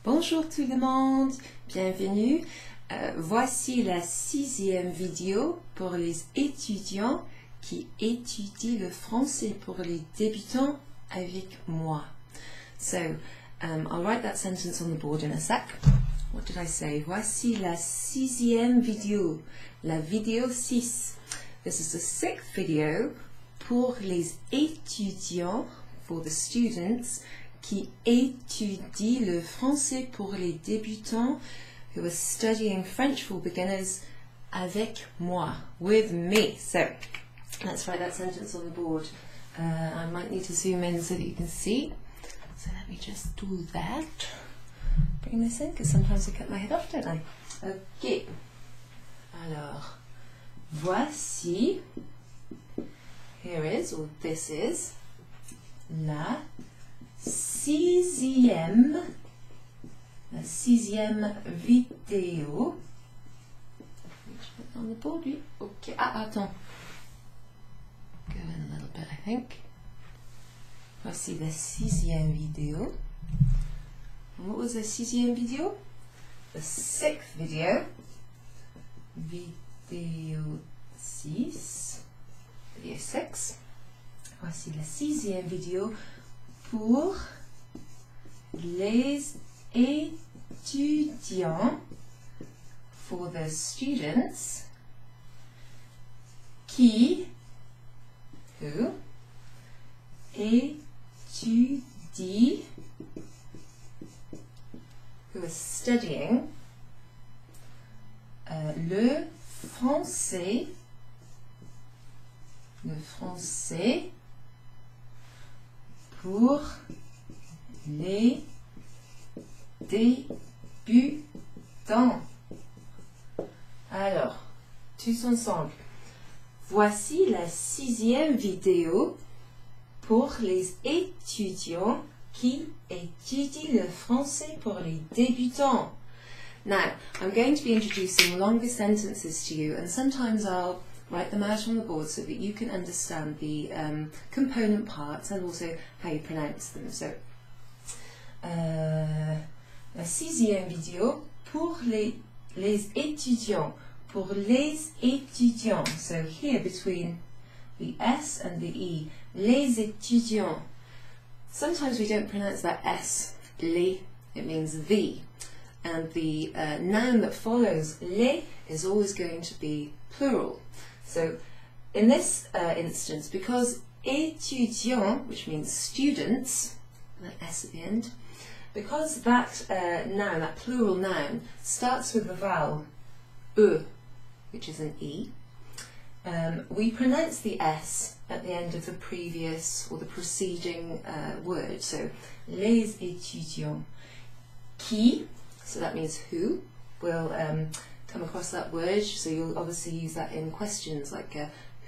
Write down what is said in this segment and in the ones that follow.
Bonjour tout le monde, bienvenue. Voici la 6e vidéo pour les étudiants qui étudient le français pour les débutants avec moi. So, I'll write that sentence on the board in a sec. What did I say? Voici la 6e vidéo, la vidéo 6. This is the 6th video pour les étudiants, for the students, qui étudient le français pour les débutants, who are studying French for beginners avec moi, with me. So, let's write that sentence on the board. I might need to zoom in so that you can see. So let me just do that. Bring this in, because sometimes I cut my head off, don't I? Ok. Alors, voici, here is, or this is, la 6e vidéo. On the board, oui. Ok. Ah, attends. Go in a little bit, I think. Voici la 6e vidéo. And what was the 6e vidéo? The 6th video. Vidéo 6. Vidéo 6. Voici la 6e vidéo pour les étudiants, for the students, qui, who, étudient, who are studying, le français pour les débutants. Alors, tous ensemble. Voici la 6e vidéo pour les étudiants qui étudient le français pour les débutants. Now, I'm going to be introducing longer sentences to you, and sometimes I'll write them out on the board so that you can understand the component parts and also how you pronounce them. So, la 6e vidéo pour les étudiants. Pour les étudiants. So here between the S and the E. Les étudiants. Sometimes we don't pronounce that S. Les. It means the. And the noun that follows les is always going to be plural. So in this instance, because étudiant, which means students, that S at the end, because that noun, that plural noun, starts with the vowel e, which is an E, we pronounce the S at the end of the previous or the preceding word. So les étudiants. Qui, so that means who, will come across that word, so you'll obviously use that in questions like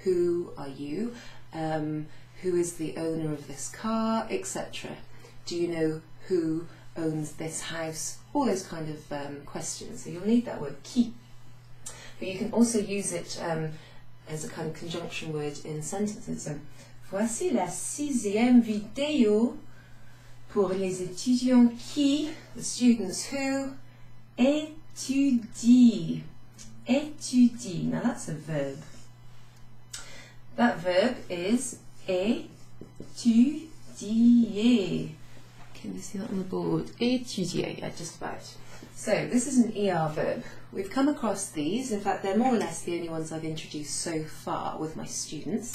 who are you, who is the owner of this car, etc. Do you know who owns this house? All those kind of questions. So you'll need that word qui. But you can also use it as a kind of conjunction word in sentences. So, voici la 6e vidéo pour les étudiants qui, the students who, étudient. Étudie. Now that's a verb. That verb is étudier. Can you see that on the board? Étudier, yeah, just about. So this is an ER verb. We've come across these. In fact, they're more or less the only ones I've introduced so far with my students.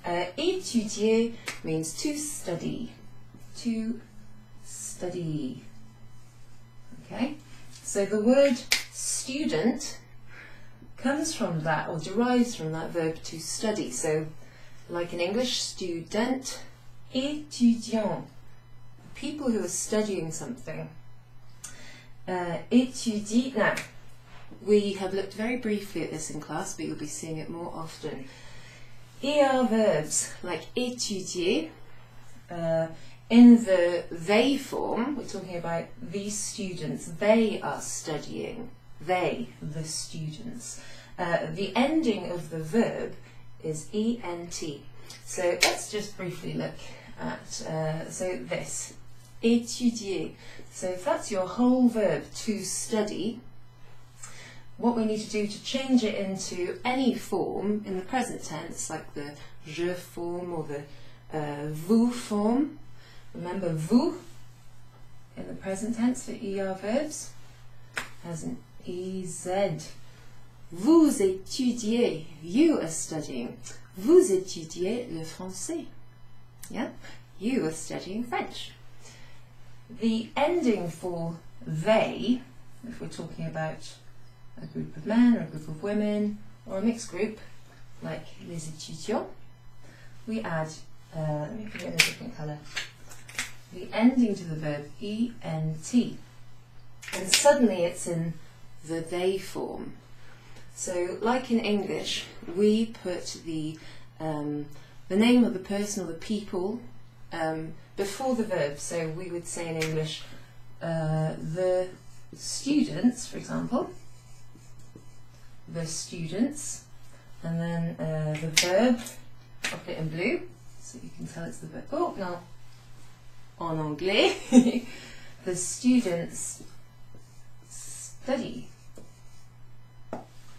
Étudier means to study. To study. Okay? So the word student comes from that, or derives from that verb to study. So, like in English, student, étudiant. People who are studying something. Étudie. Now, we have looked very briefly at this in class, but you'll be seeing it more often. ER verbs like étudier, in the they form, we're talking about these students, they are studying, they, the students. The ending of the verb is ENT. So let's just briefly look at, so this, étudier. So if that's your whole verb, to study, what we need to do to change it into any form in the present tense, like the je form or the vous form. Remember, vous in the present tense for ER verbs has an EZ. Vous étudiez, you are studying. Vous étudiez le français. Yeah, you are studying French. The ending for they, if we're talking about a group of men or a group of women or a mixed group, like les étudiants, we add, let me put it in a different colour, the ending to the verb ENT. And suddenly it's in the they form. So like in English, we put the name of the person or the people before the verb. So we would say in English, the students, for example, the students, and then the verb, I'll put it in blue, so you can tell it's the verb. Oh, no, en anglais, the students study,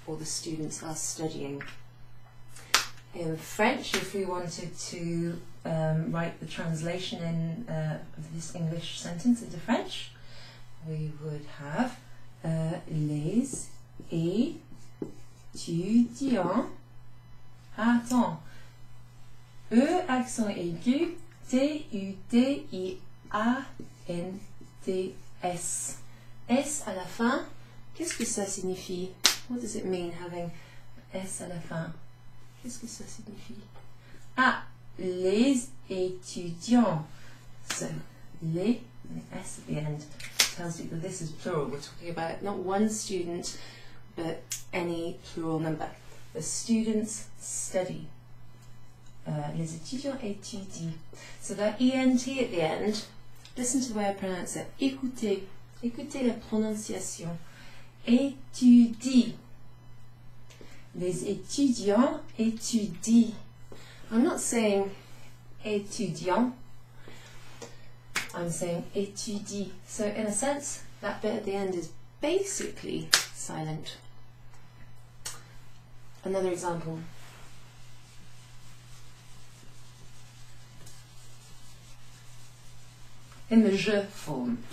or the students are studying. In French, if we wanted to write the translation of this English sentence into French, we would have les étudiants. Attends. E accent aigu, T-U-D-I-A-N-T-S. S à la fin. Qu'est-ce que ça signifie? What does it mean having S à la fin? Qu'est-ce que ça signifie? Ah, les étudiants. So, les, and the S at the end, tells you that this is plural. We're talking about not one student, but any plural number. The students study. Les étudiants étudient. So that ENT at the end, listen to the way I pronounce it. Écoutez. Écoutez la prononciation. Étudie. Les étudiants étudient. I'm not saying étudiant, I'm saying étudie. So in a sense, that bit at the end is basically silent. Another example. In the je form,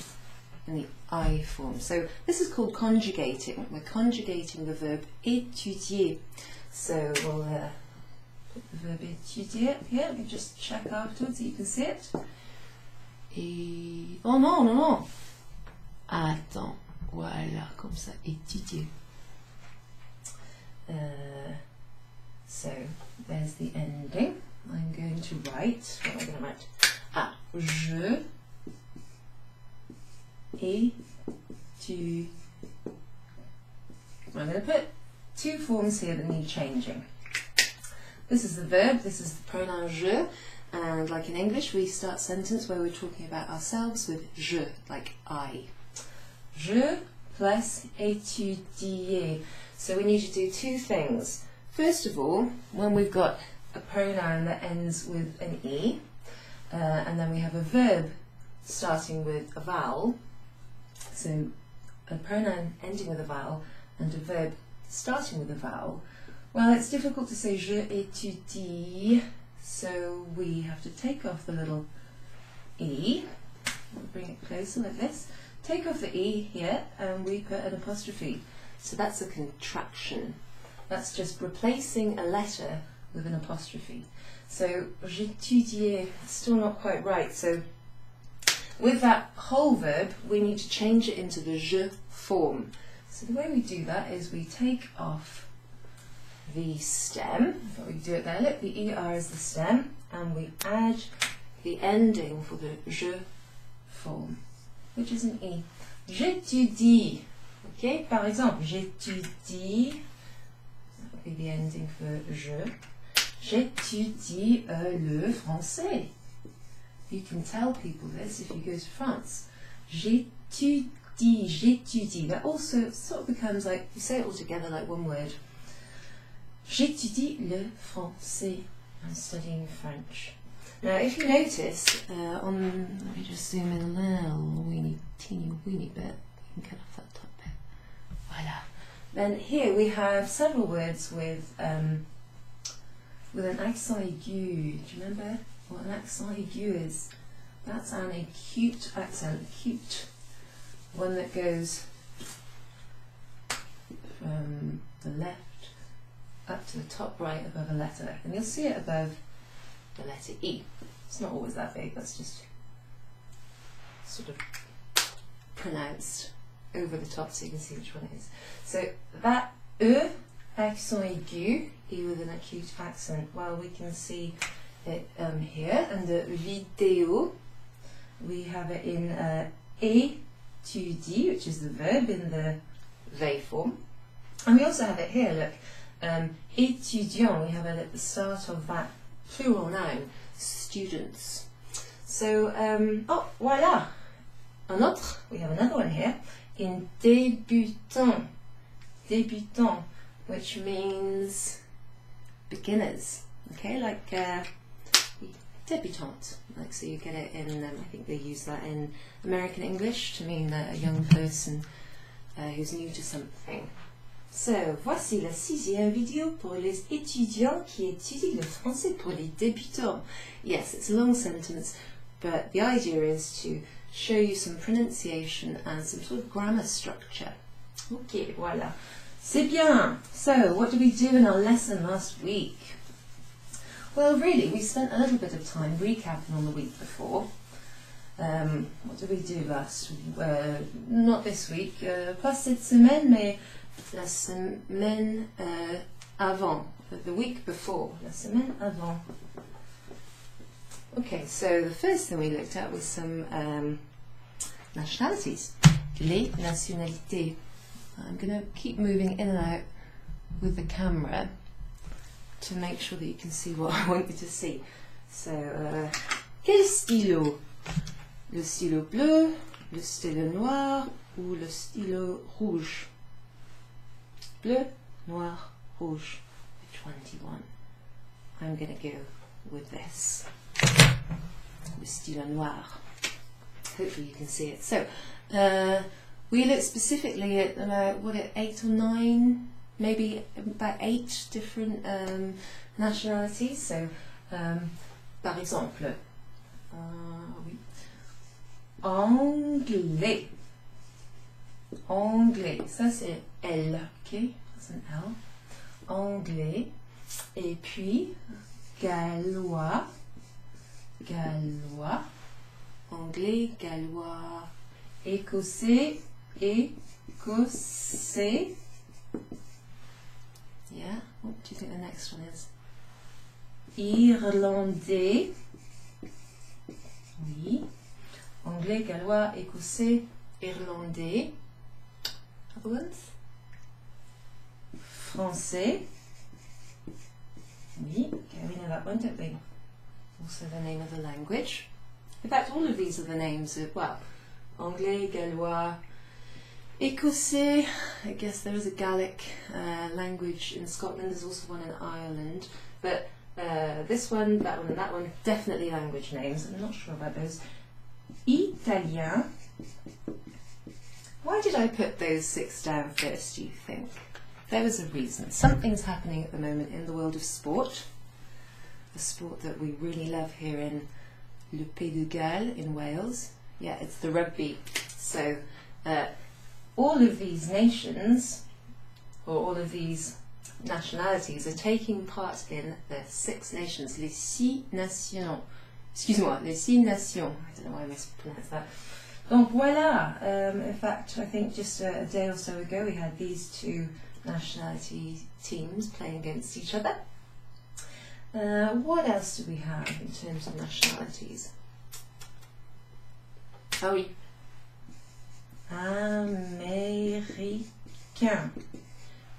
in the I form. So this is called conjugating. We're conjugating the verb étudier. So we'll put the verb étudier up here. Let me just check afterwards so you can see it. Et... Oh non, non, non. Attends. Voilà, comme ça, étudier. So there's the ending. I'm going to write, what am I going to write? Ah, je étudie. I'm going to put two forms here that need changing. This is the verb, this is the pronoun je, and like in English we start a sentence where we're talking about ourselves with je, like I. Je plus étudier. So we need to do two things. First of all, when we've got a pronoun that ends with an E, and then we have a verb starting with a vowel, so a pronoun ending with a vowel and a verb starting with a vowel, well, it's difficult to say je étudie, so we have to take off the little E. We'll bring it closer like this. Take off the E here and we put an apostrophe. So that's a contraction. That's just replacing a letter with an apostrophe. So j'étudiais, still not quite right. So with that whole verb, we need to change it into the je form. So the way we do that is we take off the stem. But we do it there. Look, the ER is the stem, and we add the ending for the je form, which is an E. J'étudie. Okay, par exemple, j'étudie. That would be the ending for je. J'étudie le français. You can tell people this if you go to France. J'étudie, j'étudie. That also sort of becomes like, you say it all together like one word. J'étudie le français. I'm studying French. Now, if you notice, let me just zoom in a little teeny weeny bit. You can cut off that top bit. Voila. Then here we have several words with an accent aigu. Do you remember what an accent aigu is? That's an acute accent, acute. One that goes from the left up to the top right above a letter. And you'll see it above the letter E. It's not always that big, that's just sort of pronounced over the top so you can see which one it is. So that E, accent aigu, E with an acute accent, well, we can see it here under vidéo. We have it in étudier, which is the verb in the they form. And we also have it here, look, étudiant, we have it at the start of that plural noun, students. So, oh, voilà, un autre, we have another one here, in débutant, débutant, which means beginners, okay, like débutante, like, so you get it in, I think they use that in American English to mean a young person who's new to something. So, voici la 6e vidéo pour les étudiants qui étudient le français pour les débutants. Yes, it's a long sentence, but the idea is to show you some pronunciation and some sort of grammar structure. Okay, voilà. C'est bien. So, what did we do in our lesson last week? Well, really, we spent a little bit of time recapping on the week before. What did we do last week? Not this week, pas cette semaine, mais la semaine avant, the week before, la semaine avant. Okay, so the first thing we looked at was some nationalities, les nationalités. I'm going to keep moving in and out with the camera to make sure that you can see what I want you to see. So, quel stylo? Le stylo bleu, le stylo noir ou le stylo rouge? Bleu, noir, rouge. Which one do you want? I'm going to go with this. Le stylo noir. Hopefully you can see it. So, we looked specifically at about, 8 or 9, maybe about 8 different nationalities. So, par exemple, oui. Anglais. Anglais. Ça c'est L, ok? C'est un L. Anglais. Et puis, gallois. Gallois. Anglais, gallois. Écossais. Écossais. Yeah, what do you think the next one is? Irlandais. Oui. Anglais, gallois, écossais, irlandais. Other ones? Français. Oui. Okay, we know that one, don't we? Also the name of the language. In fact, all of these are the names of, well, Anglais, gallois, Écossais. I guess there is a Gaelic language in Scotland. There's also one in Ireland. But this one, that one and that one, definitely language names. I'm not sure about those. Italien. Why did I put those 6 down first, do you think? There was a reason. Something's happening at the moment in the world of sport. A sport that we really love here in Le Pays de Galles in Wales. Yeah, it's the rugby. So all of these nations, or all of these nationalities, are taking part in the 6 nations, les 6 nations. Excuse-moi, les 6 nations. I don't know why I mispronounced that. Donc voilà, in fact, I think just a day or so ago we had these 2 nationality teams playing against each other. What else do we have in terms of nationalities? Ah oui. Américain.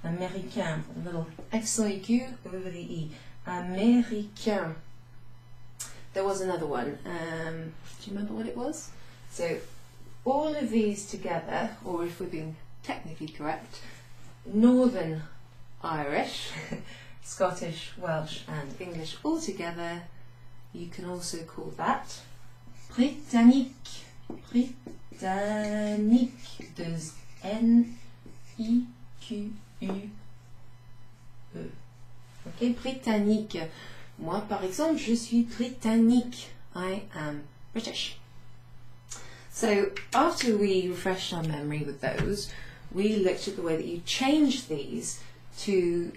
Américain. A little accent aigu over the E. Américain. There was another one. Do you remember what it was? So, all of these together, or if we're being technically correct, Northern Irish, Scottish, Welsh and English all together You can also call that Britannique. Britannique. There's N-I-Q-U-E. Okay, Britannique. Moi, par exemple, je suis Britannique. I am British. So, after we refreshed our memory with those, we looked at the way that you change these to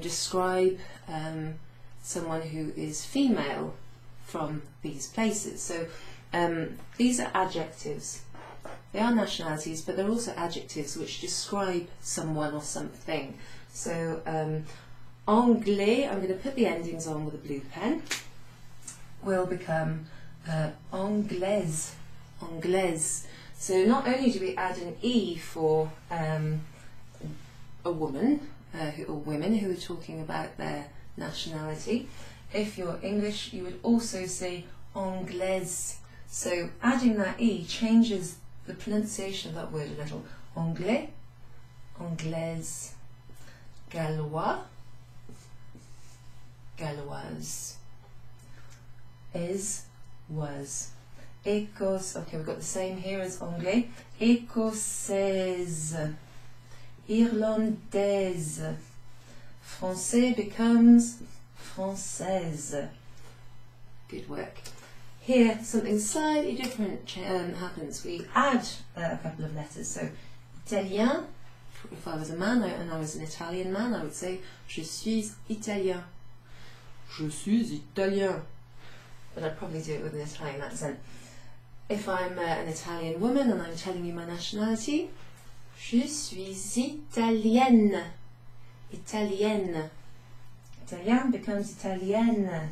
describe someone who is female from these places. So, these are adjectives. They are nationalities, but they're also adjectives which describe someone or something. So, Anglais, I'm going to put the endings on with a blue pen, will become Anglaise. Anglaise. So not only do we add an E for a woman or women who are talking about their nationality, if you're English you would also say Anglaise. So adding that E changes the pronunciation of that word a little. Anglais, Anglaise, Gallois, Galloise, is, was. Écosse, okay, we've got the same here as Anglais. Écossaise, Irlandaise. Français becomes Française. Good work. Here, something slightly different happens. We add a couple of letters. So, Italien, if I was a man and I was an Italian man, I would say Je suis Italien. Je suis Italien. But I'd probably do it with an Italian accent. If I'm an Italian woman and I'm telling you my nationality, je suis italienne. Italienne. Italien becomes italienne.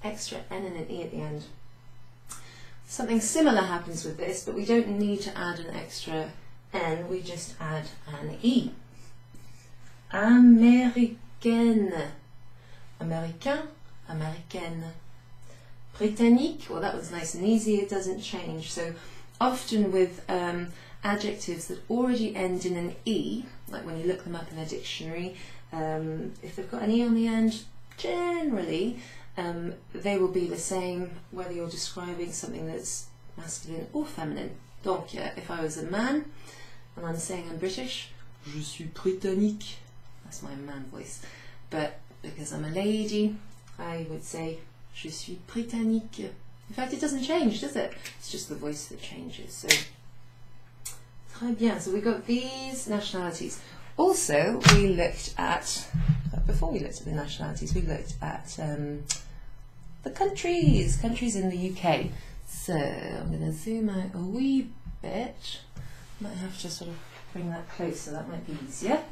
Extra N and an E at the end. Something similar happens with this, but we don't need to add an extra N, we just add an E. Américaine. Américain, américaine. Britannique, well that was nice and easy, it doesn't change. So often with adjectives that already end in an E, like when you look them up in a dictionary, if they've got an E on the end, generally they will be the same whether you're describing something that's masculine or feminine. Donc if I was a man and I'm saying I'm British, je suis britannique, that's my man voice. But because I'm a lady, I would say je suis britannique. In fact, it doesn't change, does it? It's just the voice that changes. So, très bien. So we got these nationalities. Also, we looked at, before we looked at the nationalities, we looked at the countries in the UK. So I'm going to zoom out a wee bit. Might have to sort of bring that closer, that might be easier.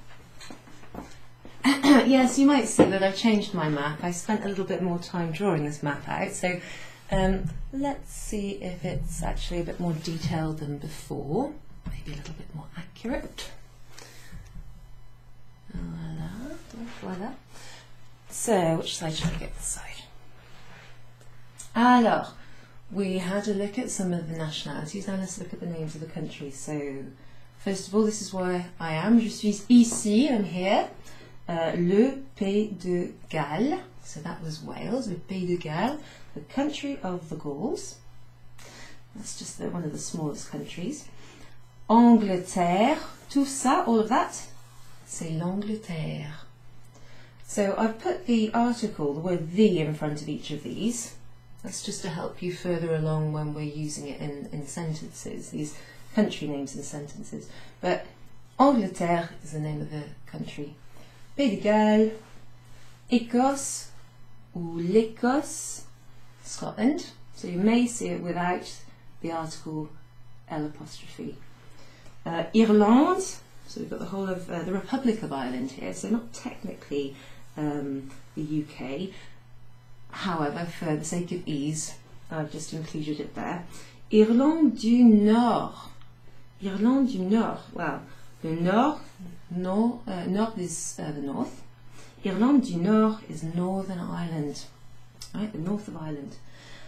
Yes, you might see that I've changed my map. I spent a little bit more time drawing this map out, so let's see if it's actually a bit more detailed than before, maybe a little bit more accurate. Voila, voila. So, which side should I get this side? Alors, we had a look at some of the nationalities, now let's look at the names of the countries. So, first of all, this is where I am. Je suis ici, I'm here. Le Pays de Galles, so that was Wales, le Pays de Galles, the country of the Gauls. That's just one of the smallest countries. Angleterre, tout ça, all of that, c'est l'Angleterre. So I've put the article, the word the, in front of each of these. That's just to help you further along when we're using it in sentences, these country names in sentences. But Angleterre is the name of the country. Pays de Galles, Écosse, ou l'Écosse, Scotland. So you may see it without the article L apostrophe. Ireland, so we've got the whole of the Republic of Ireland here, so not technically the UK. However, for the sake of ease, I've just included it there. Irlande du Nord. Irlande du Nord. Well, the Nord, Nord is the north. Irlande du Nord is Northern Ireland. Right, the north of Ireland.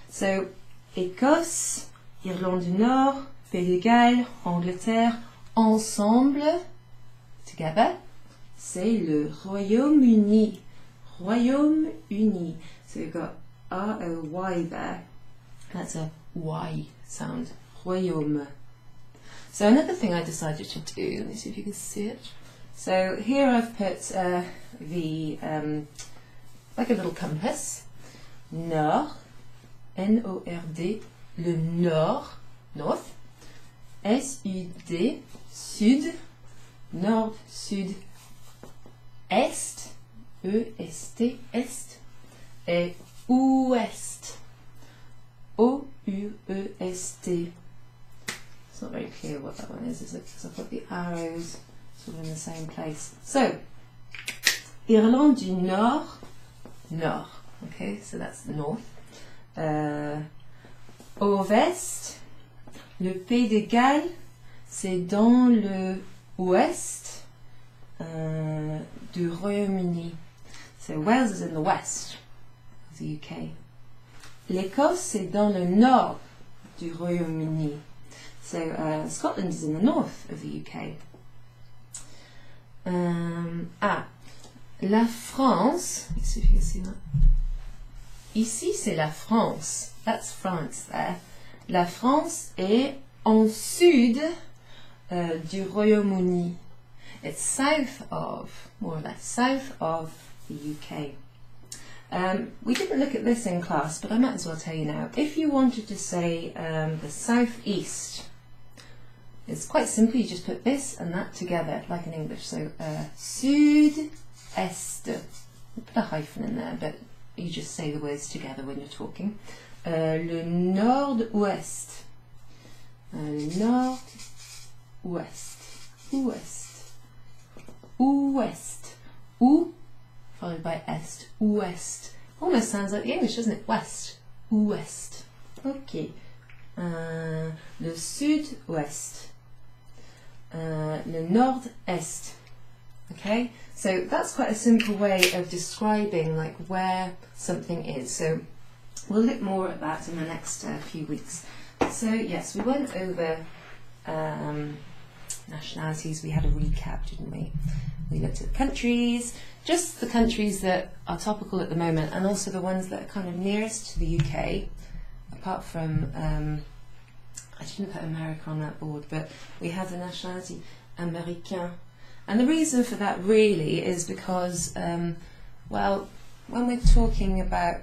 So, Écosse, Irlande du Nord, Pays de Galles, Angleterre, ensemble, together, c'est le Royaume-Uni. Royaume-Uni. So we've got R-O-Y there. That's a Y sound. Royaume. So another thing I decided to do, let me see if you can see it. So here I've put the, like a little compass. Nord, N-O-R-D, le nord, north. S-U-D, sud, nord, sud, est, E-S-T, est, et ouest, O-U-E-S-T. It's not very clear what that one is it? Because I've got the arrows sort of in the same place. So, Irlande du Nord, nord. Okay, so that's the north. Ouest, le Pays de Galles, c'est dans le ouest du Royaume-Uni. So Wales is in the west of the UK. L'Écosse, c'est dans le nord du Royaume-Uni. So Scotland is in the north of the UK. La France, let's see if you can see that. Ici, c'est la France. That's France there. La France est en sud du Royaume-Uni. It's south of, more or less, south of the UK. We didn't look at this in class, but I might as well tell you now. If you wanted to say the southeast, it's quite simple. You just put this and that together, like in English. So sud-est. Put a hyphen in there, but you just say the words together when you're talking. Le nord-ouest. Nord-ouest. Ouest. Ouest. Ou, followed by est. Ouest. Almost sounds like the English, doesn't it? West. Ouest. Okay. Le sud-ouest. Le nord-est. Okay, so that's quite a simple way of describing like where something is. So we'll look more at that in the next few weeks. So yes, we went over nationalities. We had a recap, didn't we? We looked at countries, just the countries that are topical at the moment, and also the ones that are kind of nearest to the UK, apart from, I didn't put America on that board, but we have the nationality Américain. And the reason for that really is because, well, when we're talking about,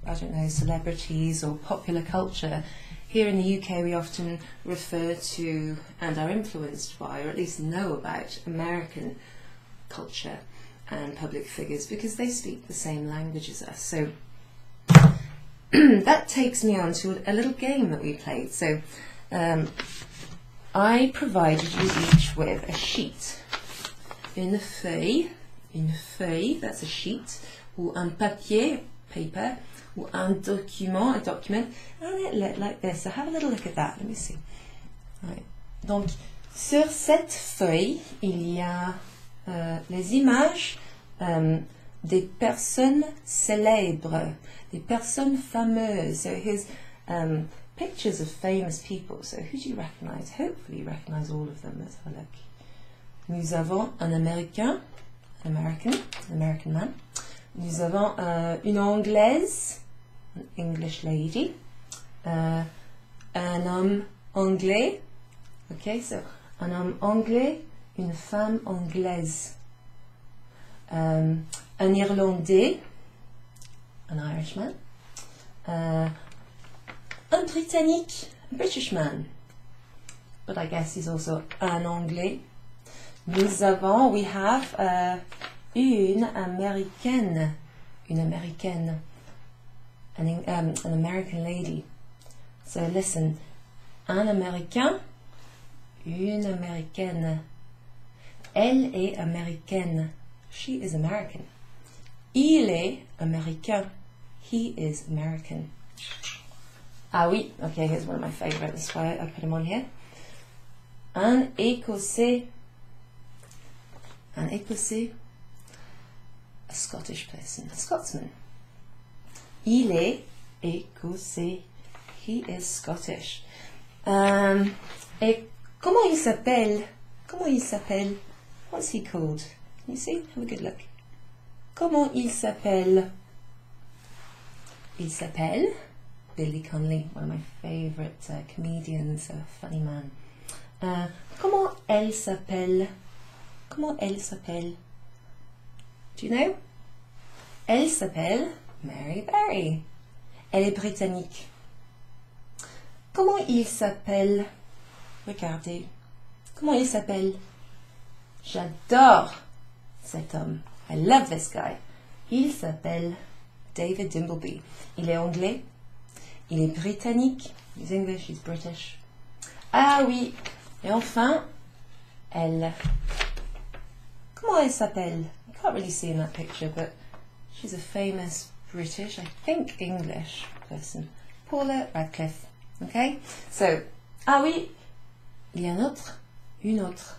I don't know, celebrities or popular culture, here in the UK we often refer to and are influenced by, or at least know about, American culture and public figures because they speak the same language as us. So that takes me on to a little game that we played. So I provided you each with a sheet. Une feuille, that's a sheet, ou un papier, paper, ou un document, a document, and it looked like this. So have a little look at that, let me see. Right. Donc, sur cette feuille, il y a les images des personnes célèbres, des personnes fameuses. So here's pictures of famous people. So who do you recognise? Hopefully you recognise all of them. Let's have a look. Nous avons un Américain, American man. Nous avons une Anglaise, an English lady. Un homme anglais. Okay, so un homme anglais, une femme anglaise. Un Irlandais, an Irishman. Un Britannique, a British man. But I guess he's also un Anglais. We have une Américaine, an American lady. So listen, un Américain, une Américaine. Elle est américaine. She is American. Il est américain. He is American. Ah oui, okay, here's one of my favourites. That's why I put him on here. Un Écossais. An Écossais, a Scottish person, a Scotsman. Il est écossais. He is Scottish. Et comment il s'appelle? Comment il s'appelle? What's he called? Can you see? Have a good look. Comment il s'appelle? Il s'appelle Billy Connolly, one of my favourite comedians, a funny man. Comment elle s'appelle? Comment elle s'appelle? Do you know? Elle s'appelle Mary Berry. Elle est britannique. Comment il s'appelle? Regardez. Comment il s'appelle? J'adore cet homme. I love this guy. Il s'appelle David Dimbleby. Il est anglais. Il est britannique. He's English, he's British. Ah oui. Et enfin, elle. Comment elle s'appelle? You can't really see in that picture, but she's a famous British, I think English person. Paula Radcliffe. Okay? So, ah oui. Il y a un autre. Une autre.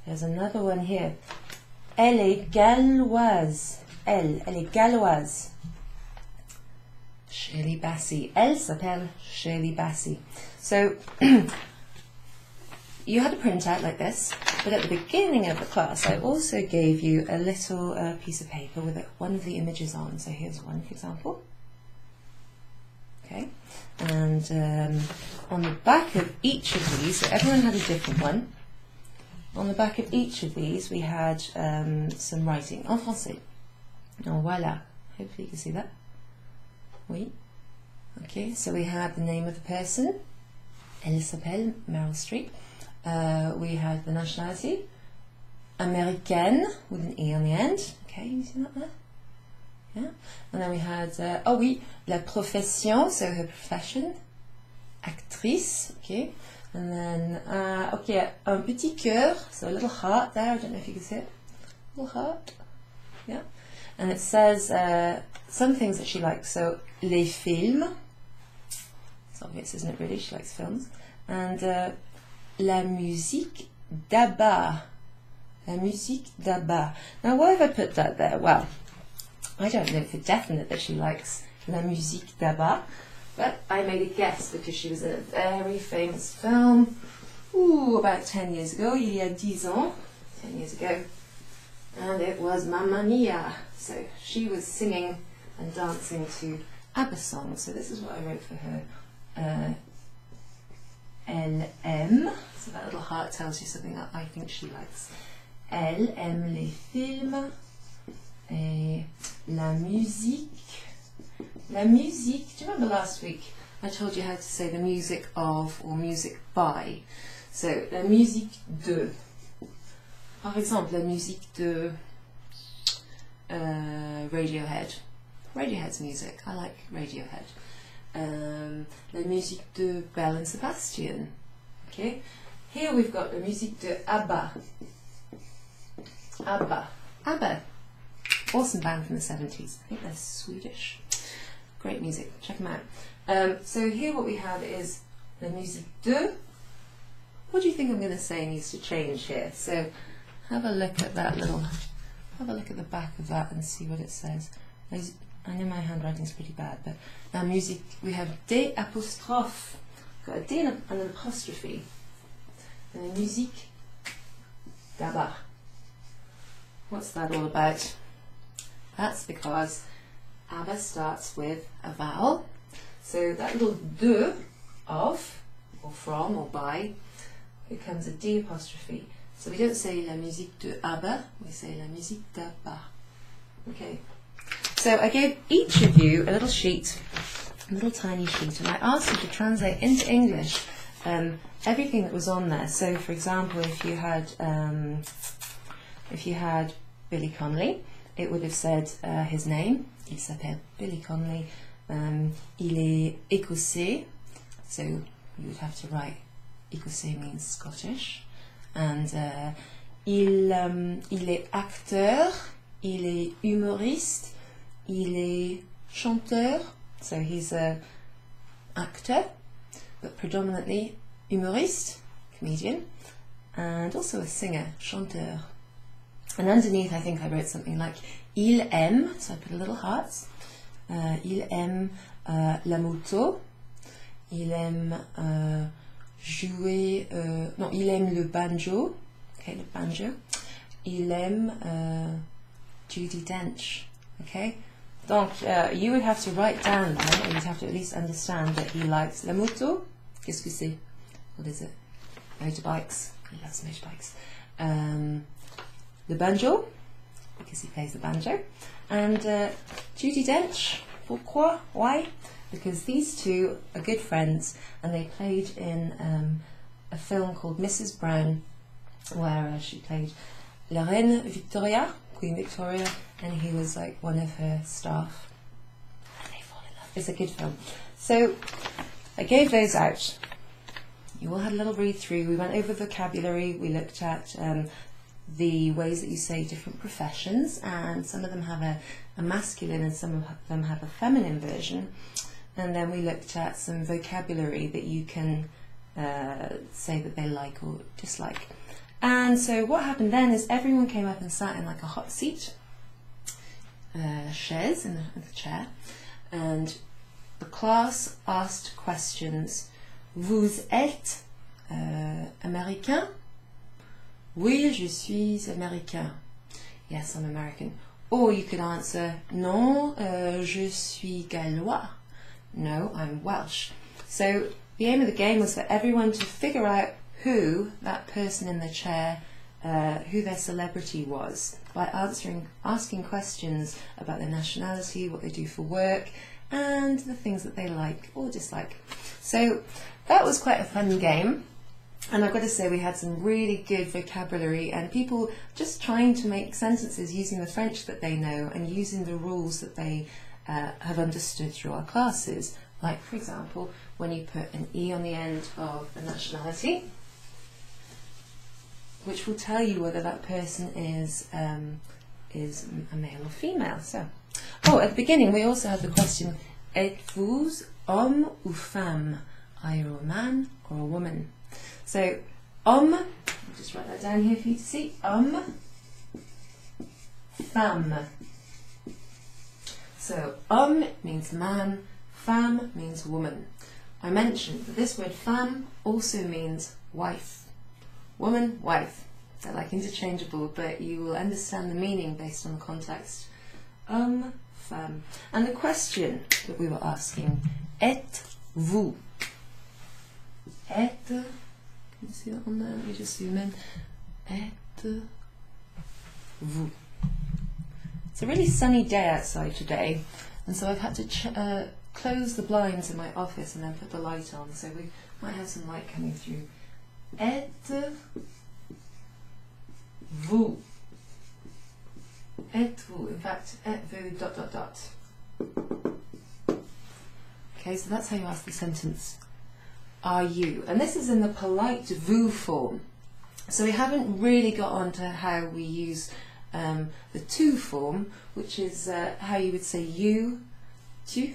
There's another one here. Elle est galloise. Elle est galloise. Shirley Bassey. Elle s'appelle Shirley Bassey. So, you had a printout like this, but at the beginning of the class I also gave you a little piece of paper with one of the images on. So here's one, for example. Okay, and on the back of each of these, so everyone had a different one. On the back of each of these we had some writing en français. Oh, voilà. Hopefully you can see that. Oui. Okay, so we had the name of the person. Elle s'appelle Meryl Streep. We had the nationality. Américaine, with an E on the end. Okay, you see that there? Yeah. And then we had, oh oui, la profession, so her profession. Actrice, okay. And then, okay, un petit cœur, so a little heart there, I don't know if you can see it. Little heart, yeah. And it says some things that she likes, so les films. It's obvious, isn't it, really? She likes films. And la musique d'Abba. La musique d'Abba. Now, why have I put that there? Well, I don't know for definite that she likes la musique d'Abba, but I made a guess because she was in a very famous film, about 10 years ago, il y a 10 ans, 10 years ago, and it was Mamma Mia. So she was singing and dancing to ABBA songs. So this is what I wrote for her. Elle aime, so that little heart tells you something that I think she likes. Elle aime les films et la musique. La musique, do you remember last week I told you how to say the music of or music by? So, la musique de. Par exemple, la musique de Radiohead. Radiohead's music, I like Radiohead. La musique de Belle and Sebastian. Okay, here we've got la musique de ABBA. ABBA. ABBA. Awesome band from the 70s. I think they're Swedish. Great music. Check them out. So here what we have is la musique de. What do you think I'm going to say needs to change here? So have a look at that little. Have a look at the back of that and see what it says. I know my handwriting's pretty bad, but la musique, we have des apostrophes. Got a D and an apostrophe. And la musique d'Abba. What's that all about? That's because ABBA starts with a vowel. So that little de, of, or from, or by, becomes a D apostrophe. So we don't say la musique de ABBA, we say la musique d'Abba. Okay. So I gave each of you a little sheet, a little tiny sheet, and I asked you to translate into English everything that was on there. So for example, if you had Billy Connolly, it would have said his name. Il s'appelle Billy Connolly. Il est écossais. So you would have to write écossais means Scottish. And il est acteur. Il est humoriste. Il est chanteur. So he's a actor, but predominantly humoriste, comedian, and also a singer, chanteur. And underneath I think I wrote something like il aime, so I put a little heart. Il aime la moto. Il aime jouer, non, il aime le banjo. Okay, the banjo. Il aime Judi Dench. Okay, Donc, you would have to write down then, or you'd have to at least understand that he likes la moto. Qu'est-ce que c'est? What is it? Motorbikes. He loves motorbikes. The banjo, because he plays the banjo. And Judi Dench. Pourquoi? Why? Because these two are good friends, and they played in a film called Mrs. Brown, where she played La Reine Victoria, Queen Victoria, and he was like one of her staff. And they fall in love. It's a good film. So I gave those out. You all had a little read through. We went over vocabulary. We looked at the ways that you say different professions, and some of them have a masculine and some of them have a feminine version. And then we looked at some vocabulary that you can say that they like or dislike. And so what happened then is everyone came up and sat in like a hot seat, chaise, in the chair, and the class asked questions. Vous êtes américain? Oui, je suis américain. Yes, I'm American. Or you could answer, non, je suis gallois. No, I'm Welsh. So the aim of the game was for everyone to figure out who that person in the chair, who their celebrity was, by asking questions about their nationality, what they do for work, and the things that they like or dislike. So that was quite a fun game. And I've got to say we had some really good vocabulary and people just trying to make sentences using the French that they know and using the rules that they have understood through our classes. Like, for example, when you put an E on the end of a nationality, which will tell you whether that person is a male or female. So, at the beginning we also had the question, êtes-vous homme ou femme? Are you a man or a woman? So, homme, I'll just write that down here for you to see. Homme, femme. So, homme means man, femme means woman. I mentioned that this word femme also means wife. Woman, wife. They're like interchangeable, but you will understand the meaning based on the context. Homme, femme. And the question that we were asking, êtes-vous? Êtes, can you see that on there? Let me just zoom in. Êtes-vous? It's a really sunny day outside today, and so I've had to close the blinds in my office and then put the light on, so we might have some light coming through. Êtes-vous? Êtes-vous? In fact, êtes-vous ... Okay, so that's how you ask the sentence. Are you? And this is in the polite vous form. So we haven't really got on to how we use the tu form, which is how you would say you to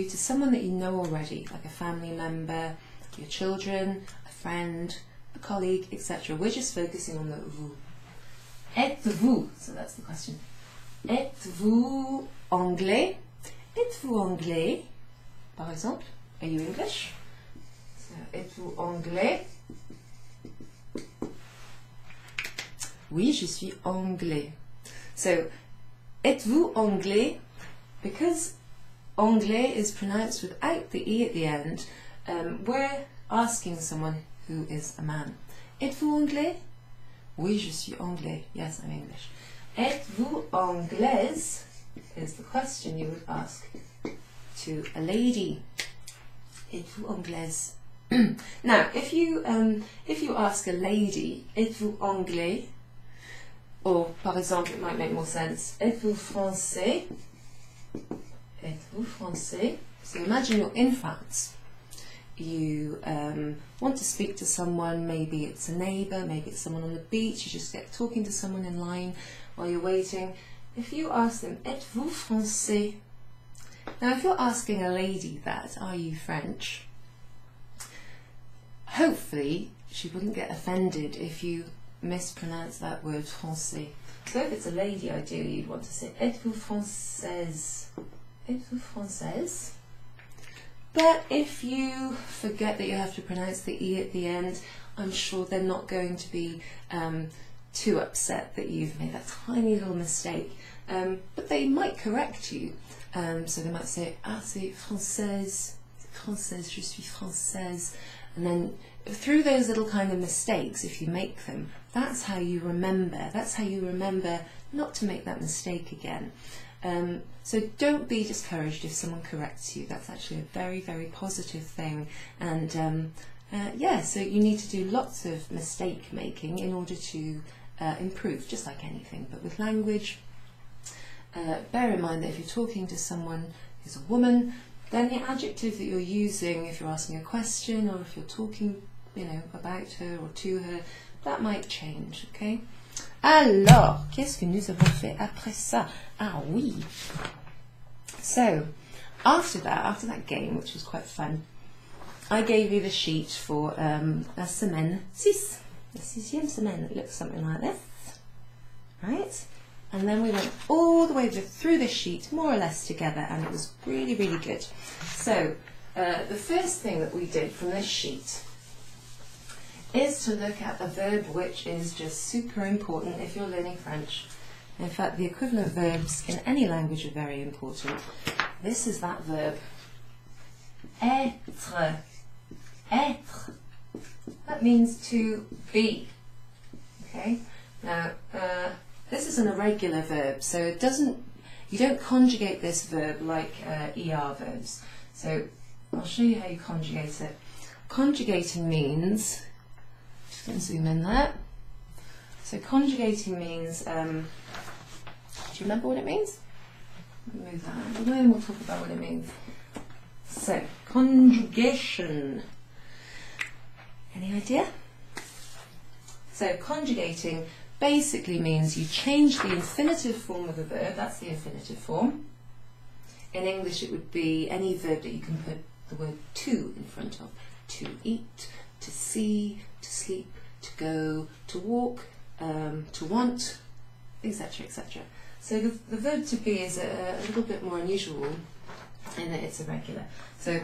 someone that you know already, like a family member, your children, a friend, a colleague, etc. We're just focusing on the vous. Êtes-vous? So that's the question. Êtes-vous anglais? Êtes-vous anglais? Par exemple, are you English? So, êtes-vous anglais? Oui, je suis anglais. So, êtes-vous anglais? Because anglais is pronounced without the E at the end, we're asking someone who is a man. Êtes-vous anglais? Oui, je suis anglais. Yes, I'm English. Êtes-vous anglaise? Is the question you would ask to a lady. Êtes-vous anglaise? Now, if you ask a lady, êtes-vous anglais? Or, par exemple, it might make more sense. Êtes-vous français? Êtes-vous français? So imagine you're in France. You want to speak to someone, maybe it's a neighbour, maybe it's someone on the beach, you just get talking to someone in line while you're waiting. If you ask them, êtes-vous français? Now if you're asking a lady that, are you French? Hopefully she wouldn't get offended if you mispronounce that word français. So if it's a lady, ideally you'd want to say, êtes-vous française? Êtes-vous française? But if you forget that you have to pronounce the E at the end, I'm sure they're not going to be too upset that you've made that tiny little mistake. but they might correct you. So they might say, ah, c'est française, je suis française. And then through those little kind of mistakes, if you make them, that's how you remember. That's how you remember not to make that mistake again. So don't be discouraged if someone corrects you. That's actually a very, very positive thing. And yeah, so you need to do lots of mistake making in order to improve, just like anything. But with language, bear in mind that if you're talking to someone who's a woman, then the adjective that you're using, if you're asking a question or if you're talking, you know, about her or to her, that might change, okay? Alors, qu'est-ce que nous avons fait après ça? Ah oui. So, after that game, which was quite fun, I gave you the sheet for la semaine 6, the 6e semaine. It looks something like this, right? And then we went all the way through this sheet, more or less together, and it was really, really good. So, the first thing that we did from this sheet is to look at a verb which is just super important if you're learning French. In fact, the equivalent verbs in any language are very important. This is that verb. Etre. Etre. That means to be. Okay? Now, this is an irregular verb, so it doesn't, you don't conjugate this verb like ER verbs. So I'll show you how you conjugate it. Conjugating means, just going to zoom in there. So conjugating means, do you remember what it means? Move that out of the way and we'll talk about what it means. So, conjugation. Any idea? So conjugating basically means you change the infinitive form of the verb, that's the infinitive form. In English it would be any verb that you can put the word to in front of. To eat, to see, to sleep, to go, to walk, to want, etc, etc. So the verb to be is a little bit more unusual in that it's irregular. So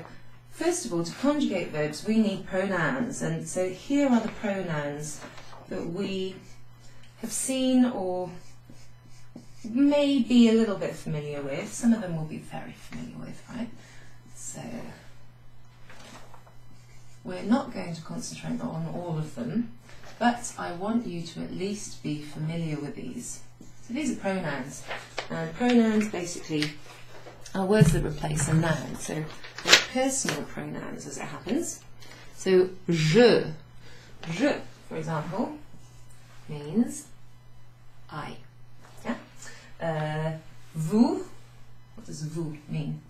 first of all, to conjugate verbs we need pronouns, and so here are the pronouns that we have seen or may be a little bit familiar with. Some of them will be very familiar with, right? So we're not going to concentrate on all of them, but I want you to at least be familiar with these. So these are pronouns, and pronouns basically are words that replace a noun. So they're personal pronouns as it happens. So je, for example, means I. Yeah? Vous, what does vous mean?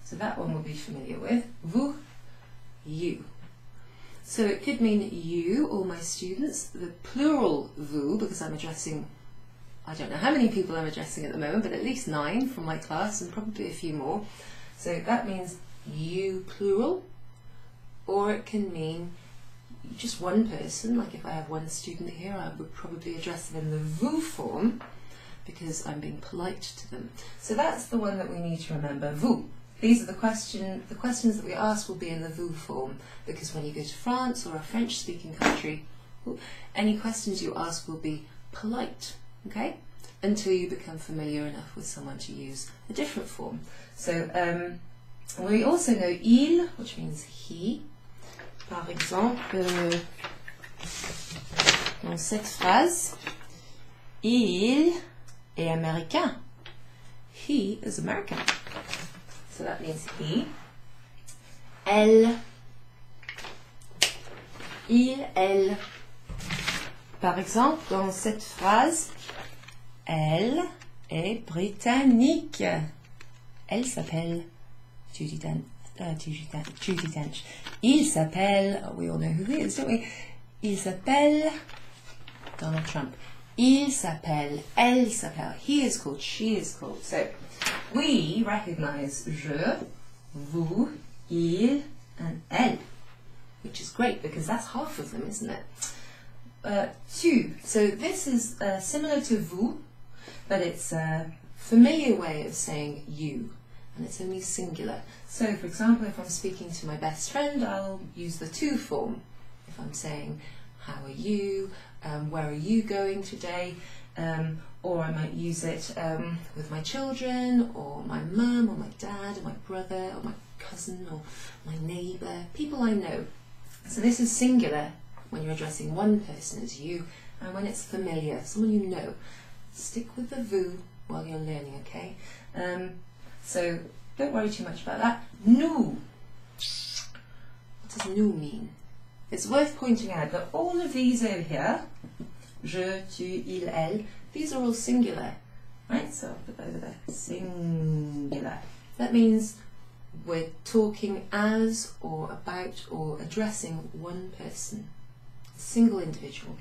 So that one we'll be familiar with. Vous, you. So it could mean you, all my students, the plural vous, because I'm addressing, I don't know how many people I'm addressing at the moment, but at least 9 from my class and probably a few more. So that means you plural, or it can mean just one person. Like if I have one student here, I would probably address them in the vous form because I'm being polite to them. So that's the one that we need to remember, vous. These are the questions that we ask will be in the vous form, because when you go to France or a French-speaking country, any questions you ask will be polite, okay? Until you become familiar enough with someone to use a different form. So we also know il, which means he. Par exemple, dans cette phrase, il est américain. He is American. So that means he. Elle. Il, elle. Par exemple, dans cette phrase, elle est britannique. Elle s'appelle Judi Dench. Il s'appelle, we all know who he is, don't we? Il s'appelle Donald Trump. Il s'appelle, elle s'appelle. He is called, she is called. So we recognize je, vous, il, and elle, which is great because that's half of them, isn't it? Tu. So this is similar to vous, but it's a familiar way of saying you, and it's only singular. So for example, if I'm speaking to my best friend, I'll use the tu form. If I'm saying, how are you? Where are you going today? or I might use it with my children, or my mum, or my dad, or my brother, or my cousin, or my neighbour, people I know. So this is singular when you're addressing one person as you, and when it's familiar, someone you know. Stick with the vous while you're learning, okay? So don't worry too much about that. Nous. What does nous mean? It's worth pointing out that all of these over here, je, tu, il, elle, these are all singular, right? So I'll put that over there, singular. That means we're talking as or about or addressing one person, a single individual.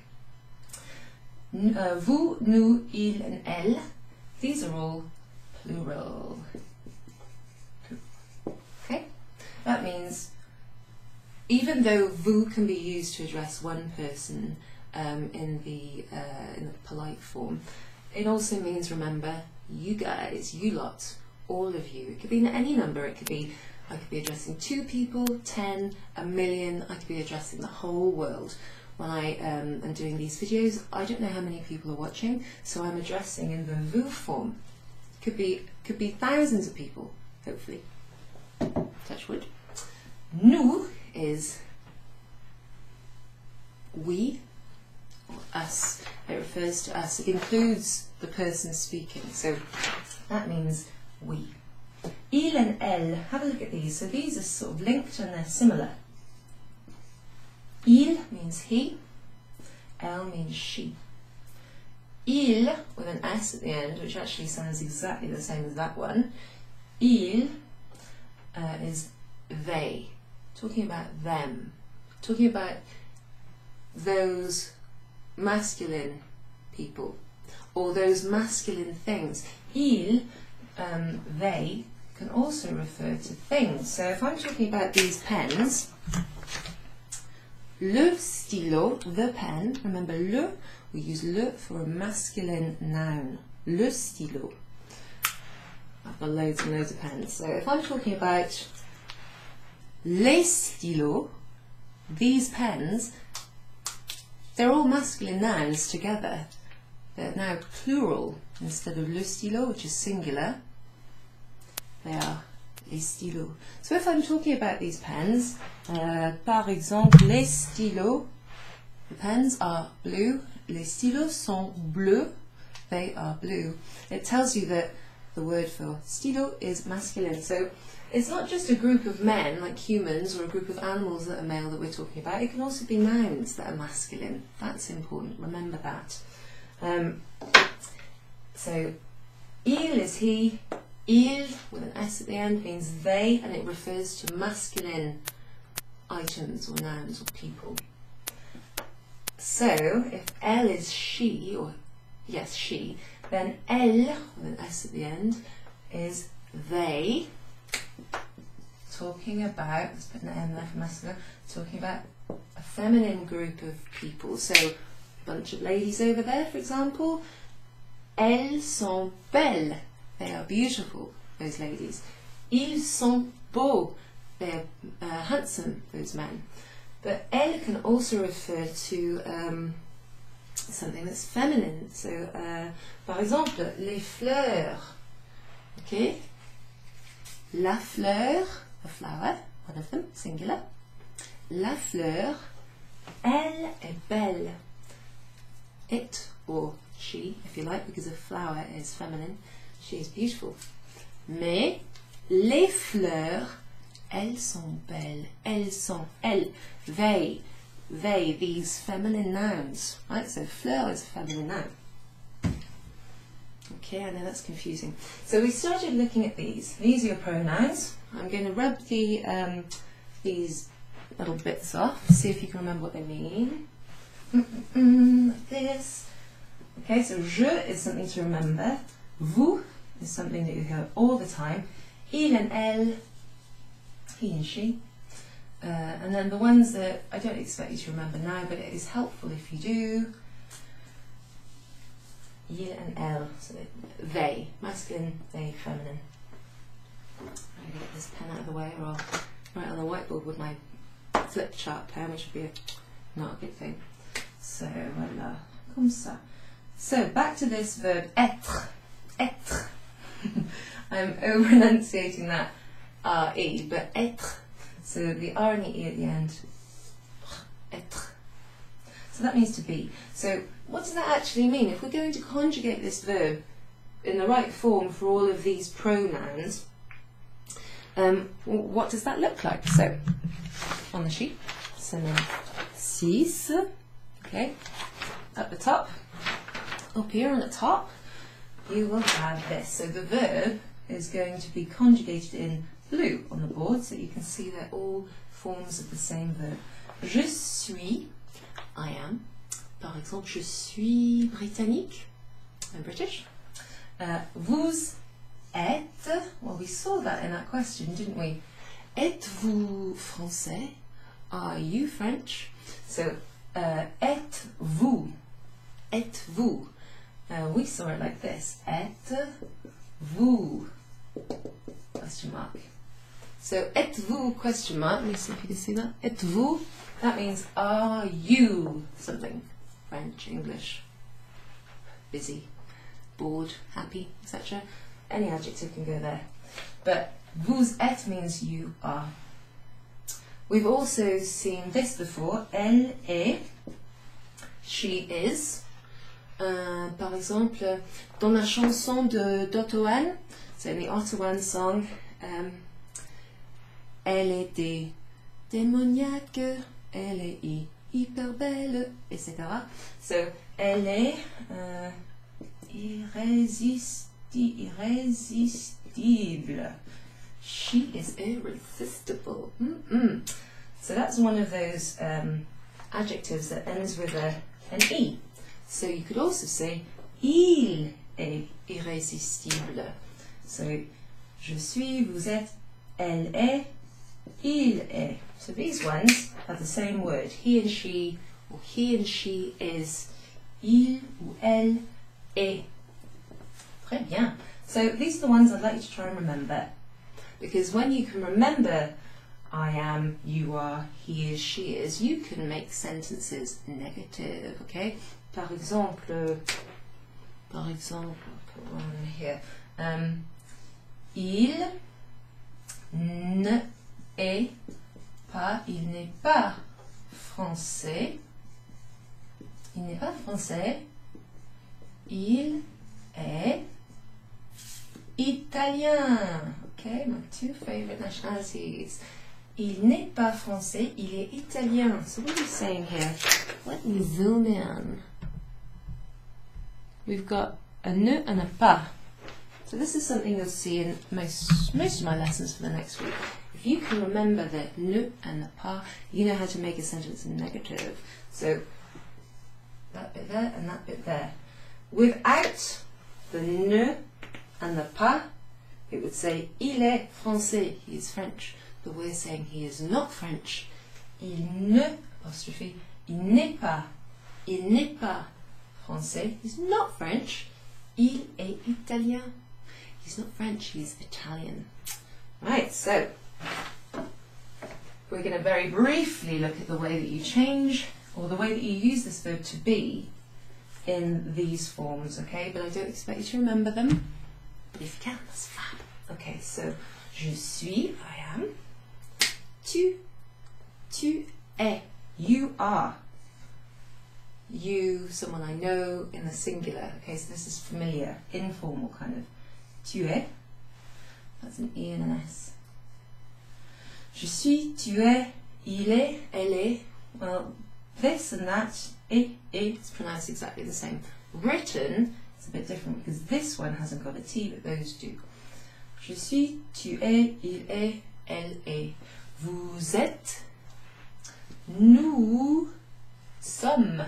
Vous, nous, il and elle, these are all plural. Okay? That means even though vous can be used to address one person in the polite form, it also means, remember, you guys, you lot, all of you. It could be any number. It could be, I could be addressing 2 people, 10, 1,000,000. I could be addressing the whole world. When I am doing these videos, I don't know how many people are watching, so I'm addressing in the vous form. Could be thousands of people, hopefully. Touch wood. Nous is we or us. It refers to us. It includes the person speaking, so that means we. Il and elle, have a look at these. So these are sort of linked and they're similar. Il means he, elle means she. Il, with an S at the end, which actually sounds exactly the same as that one. Il is they, talking about them, talking about those masculine people, or those masculine things. Il, they, can also refer to things. So if I'm talking about these pens, le stylo, the pen, remember le, we use le for a masculine noun. Le stylo. I've got loads and loads of pens. So if I'm talking about les stylos, these pens, they're all masculine nouns together. They're now plural instead of le stylo, which is singular. They are les stylos. So if I'm talking about these pens, par exemple, les stylos, the pens are blue, les stylos sont bleus, they are blue. It tells you that the word for stylo is masculine. So it's not just a group of men, like humans, or a group of animals that are male that we're talking about. It can also be nouns that are masculine. That's important, remember that. So, il is he, il with an S at the end means they, and it refers to masculine items or nouns or people. So, if elle is she, or yes, she, then elle with an S at the end is they, talking about, let's put an M there for masculine, talking about a feminine group of people. So, a bunch of ladies over there, for example, elles sont belles, they are beautiful, those ladies. Ils sont beaux, they are handsome, those men. But elle can also refer to something that's feminine. So, par exemple, les fleurs, okay? La fleur, a flower, one of them, singular. La fleur, elle est belle. It, or she, if you like, because a flower is feminine, she is beautiful. Mais les fleurs, elles sont belles. Elles sont, elles, they, these feminine nouns. Right, so fleur is a feminine noun. Okay, I know that's confusing. So we started looking at these. These are your pronouns. I'm going to rub these little bits off, see if you can remember what they mean. Like this. Okay, so je is something to remember. Vous is something that you hear all the time. Il and elle, he and she. And then the ones that I don't expect you to remember now, but it is helpful if you do. Il and elle, so they, masculine, they, feminine. I'm going to get this pen out of the way, or I'll write on the whiteboard with my flip chart pen, which would be not a good thing. So, voilà, comme ça. So back to this verb etre. Etre. I'm over-enunciating that R-E, but etre. So the R and the E at the end. Etre. So that means to be. So what does that actually mean? If we're going to conjugate this verb in the right form for all of these pronouns, what does that look like? So on the sheet, semaine 6, okay, at the top, up here on the top, you will have this. So the verb is going to be conjugated in blue on the board, so you can see they're all forms of the same verb. Je suis, I am. Par exemple, je suis britannique, I'm British. Vous êtes, well, we saw that in that question, didn't we? Êtes-vous français? Are you French? So, êtes-vous? Êtes-vous? We saw it like this. Êtes-vous? Question mark. So, êtes-vous? Question mark. Let me see if you can see that. Êtes-vous? That means, are you something? French, English, busy, bored, happy, etc. Any adjective can go there. But vous êtes means you are. We've also seen this before. Elle est, she is. Par exemple, dans la chanson d'Otto Anne, so in the Otto Anne song, elle est démoniaque, elle est hyper belle, etc. So, elle est irrésistible. She is irresistible. So that's one of those adjectives that ends with an E. So you could also say, il est irrésistible. So, je suis, vous êtes, elle est, il est. So these ones are the same word. He and she, or he and she is, il ou elle est. Très bien. So these are the ones I'd like you to try and remember. Because when you can remember I am, you are, he is, she is, you can make sentences negative, okay? Par exemple, put one here. Il ne est pas, il n'est pas français. Il n'est pas français. Il est italien. Okay, my two favorite nationalities. Il n'est pas français, il est italien. So what are you saying here? Let me zoom in. We've got a ne and a pas. So this is something you'll see in most of my lessons for the next week. If you can remember the ne and the pas, you know how to make a sentence negative. So that bit there and that bit there. Without the ne and the pas, it would say il est français, he is French. But we're saying he is not French. Il ne, apostrophe, il n'est pas français, he's not French. Il est italien. He's not French, he's Italian. Right, so we're going to very briefly look at the way that you change, or the way that you use this verb to be in these forms, okay? But I don't expect you to remember them. But if you can, that's fab. Okay, so je suis, I am. Tu es, you are. You, someone I know, in the singular. Okay, so this is familiar, informal kind of. Tu es, that's an E and an S. Je suis, tu es, il est, elle est. Well, this and that, it's pronounced exactly the same. Written, it's a bit different because this one hasn't got a T, but those do. Je suis, tu es, il est, elle est. Vous êtes, nous sommes.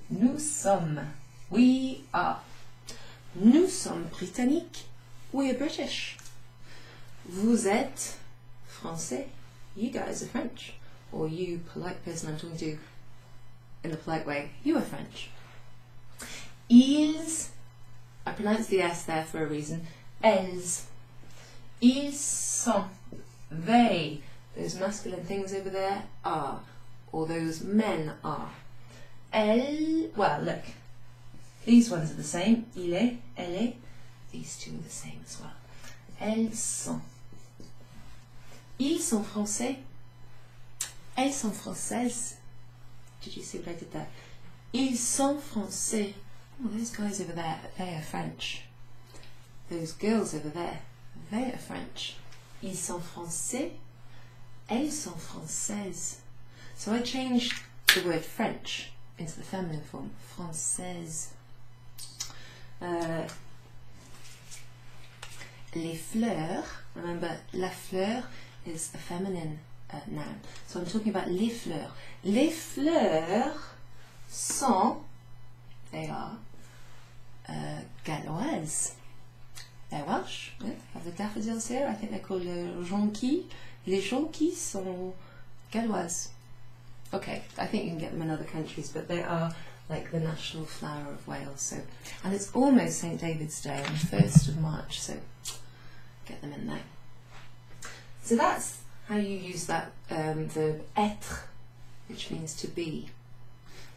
Nous sommes. We are. Nous sommes britanniques. We are British. Vous êtes français. You guys are French. Or you, polite person I'm talking to in the polite way, you are French. Ils, I pronounced the S there for a reason. Elles. Ils sont. They. Those masculine things over there are. Or those men are. Elle, well, look. These ones are the same. Il est, elle est. These two are the same as well. Elles sont. Ils sont français. Elles sont françaises. Did you see what I did there? Ils sont français. Oh, those guys over there, they are French. Those girls over there, they are French. Ils sont français. Elles sont françaises. So I changed the word French into the feminine form, française. Les fleurs, remember, la fleur is a feminine noun. So I'm talking about les fleurs. Les fleurs sont, they are, galloises. They're Welsh. Yeah, have the daffodils here. I think they're called jonquilles. Les jonquilles sont galloises. Okay, I think you can get them in other countries, but they are like the national flower of Wales. So, and it's almost St. David's Day on the 1st of March, so get them in there. So that's how you use that verb etre, which means to be.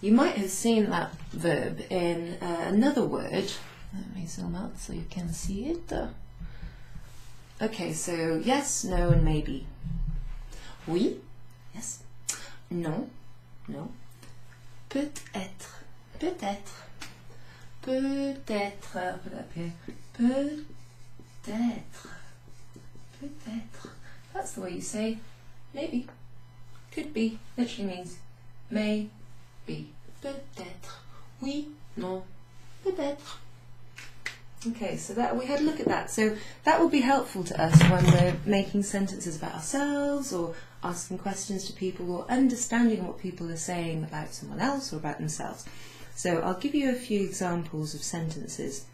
You might have seen that verb in another word. Let me zoom out so you can see it. Okay, so yes, no, and maybe. Oui, yes. Non, non. Peut-être, peut-être. Peut-être, I'll put it up here. Peut-être, peut-être. That's the way you say maybe. Could be, literally means may be. Peut-être. Oui, non, peut-être. Okay, so that we had a look at that. So that will be helpful to us when we're making sentences about ourselves or asking questions to people or understanding what people are saying about someone else or about themselves. So I'll give you a few examples of sentences.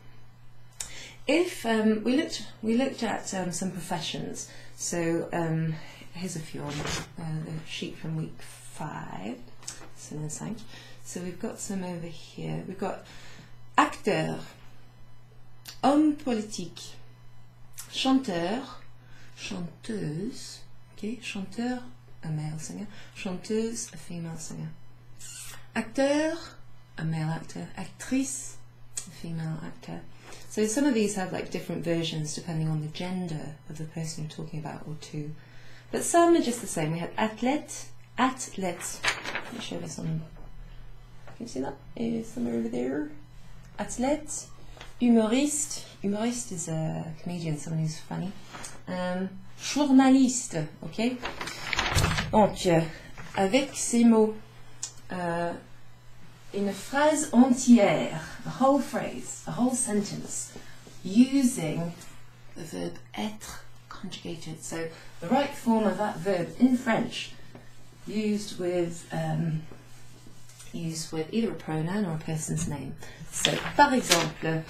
If we looked at some professions. So here's a few on the sheet from week 5. So we've got some over here. We've got acteur, homme politique, chanteur, chanteuse, okay, chanteur, a male singer, chanteuse, a female singer, acteur, a male actor, actrice, a female actor. So some of these have like different versions depending on the gender of the person you're talking about or two. But some are just the same. We had athlète, athlète. Let me show this on. Can you see that? It's somewhere over there. Athlète, humoriste. Humoriste is a comedian, someone who's funny. Journaliste, ok? Donc, avec ces mots, une phrase entière, a whole phrase, a whole sentence, using the verb être conjugated. So the right form of that verb in French, used with either a pronoun or a person's name. So, par exemple,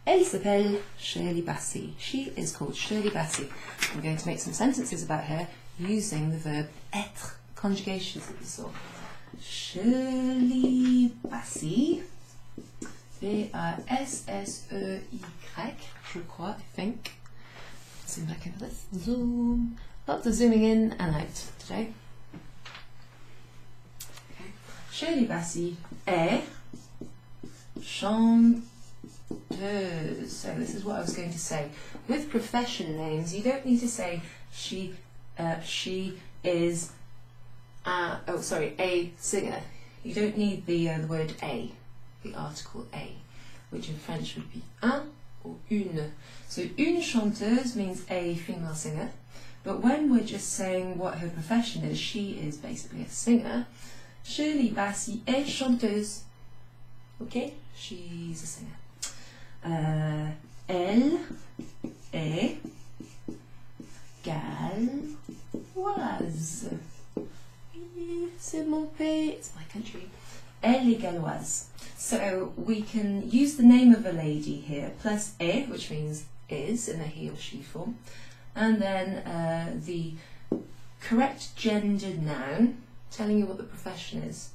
elle s'appelle Shirley Bassey. She is called Shirley Bassey. I'm going to make some sentences about her using the verb être. Conjugations that we saw. Shirley Bassey, B-A-S-S-E-Y, je crois, I think. Zoom back over this. Zoom. Lots of zooming in and out today. Okay. Shirley Bassey est chanteuse. So this is what I was going to say. With profession names, you don't need to say she is a singer. You don't need the word a, the article a, which in French would be un or une. So une chanteuse means a female singer, but when we're just saying what her profession is, she is basically a singer. Shirley Bassey est chanteuse. Okay, she's a singer. Elle est galloise. C'est mon pays, it's my country. Elle est galloise. So we can use the name of a lady here, plus est, which means is in a he or she form, and then the correct gendered noun telling you what the profession is.